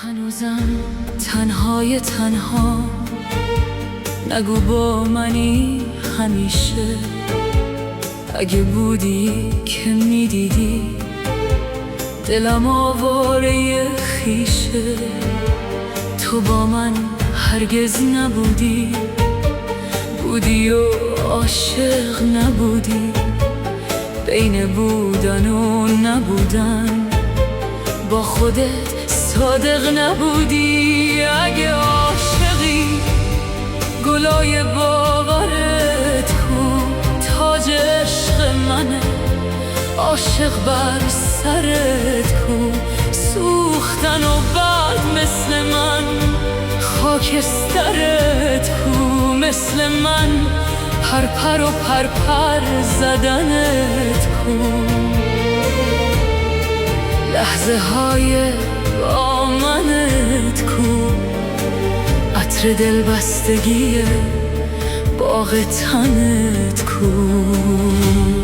هنوزم تنهای تنها، نگو با منی همیشه. اگه بودی که میدیدی دلم آواره خیشه، تو با من هرگز نبودی، بودی و عاشق نبودی. بین بودن و نبودن با خودت صادق نبودی. اگه عاشقی گلای باورت کن، تاج عشق منه عاشق بر سرت کن. سوختن و بعد مثل من خاکسترت کن، مثل من پرپر و پرپر زدنت کن. لحظه های با منت کن، عطر دلبستگی باغ تنت کن.